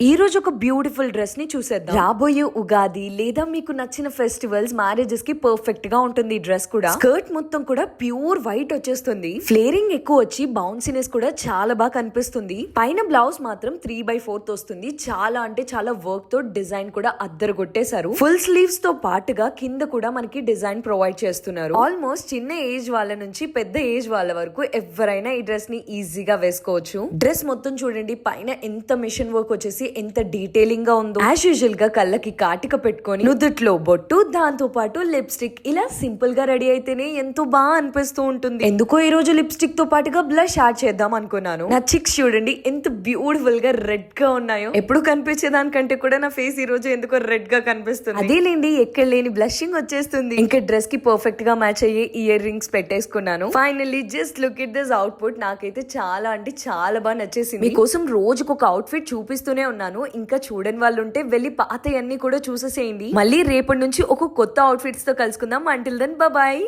ఈ రోజు ఒక బ్యూటిఫుల్ డ్రెస్ ని చూసేద్దాం. రాబోయే ఉగాది లేదా మీకు నచ్చిన ఫెస్టివల్స్ మ్యారేజెస్ కి పర్ఫెక్ట్ గా ఉంటుంది ఈ డ్రెస్ కూడా. స్కర్ట్ మొత్తం కూడా ప్యూర్ వైట్ వచ్చేస్తుంది. ఫ్లేరింగ్ ఎక్కువ వచ్చి బౌన్సీనెస్ కూడా చాలా బాగా కనిపిస్తుంది. పైన బ్లౌజ్ మాత్రం 3/4 వస్తుంది. చాలా అంటే చాలా వర్క్ తో డిజైన్ కూడా అద్దరు కొట్టేశారు. ఫుల్ స్లీవ్స్ తో పాటుగా కింద కూడా మనకి డిజైన్ ప్రొవైడ్ చేస్తున్నారు. ఆల్మోస్ట్ చిన్న ఏజ్ వాళ్ళ నుంచి పెద్ద ఏజ్ వాళ్ళ వరకు ఎవరైనా ఈ డ్రెస్ ని ఈజీగా వేసుకోవచ్చు. డ్రెస్ మొత్తం చూడండి, పైన ఎంత మిషన్ వర్క్ వచ్చేసి ఎంత డీటెయిలింగ్ గా ఉందో. యాజ్ యూజువల్ గా కళ్ళకి కాటిక పెట్టుకొని నుదుట్లో బొట్టు, దాంతో పాటు లిప్స్టిక్, ఇలా సింపుల్ గా రెడీ అయితేనే ఎంతో బాగా అనిపిస్తూ ఉంటుంది. ఎందుకో ఈ రోజు లిప్స్టిక్ తో పాటుగా బ్లష్ యాడ్ చేద్దాం అనుకున్నాను. నా చిక్స్ చూడండి ఎంత బ్యూటిఫుల్ గా రెడ్ గా ఉన్నాయో. ఎప్పుడు కనిపించే దానికంటే కూడా నా ఫేస్ ఈ రోజు ఎందుకో రెడ్ గా కనిపిస్తుంది. అదేలేండి, ఎక్కడ లేని బ్లషింగ్ వచ్చేస్తుంది. ఇంకా డ్రెస్ కి పర్ఫెక్ట్ గా మ్యాచ్ అయ్యే ఇయర్ రింగ్స్ పెట్టేసుకున్నాను. Finally just look it this output. నాకైతే చాలా అంటే చాలా బాగా నచ్చేసింది. మీకోసం రోజుకు ఒక అవుట్ఫిట్ చూపిస్తూనే ఉన్నాను. ఇంకా చూడని వాళ్ళు ఉంటే వెళ్ళి పాతయన్ని కూడా చూసేసేయండి. మళ్ళీ రేపటి నుంచి ఒక కొత్త అవుట్ఫిట్స్ తో కలుసుకుందాం. Until then bye.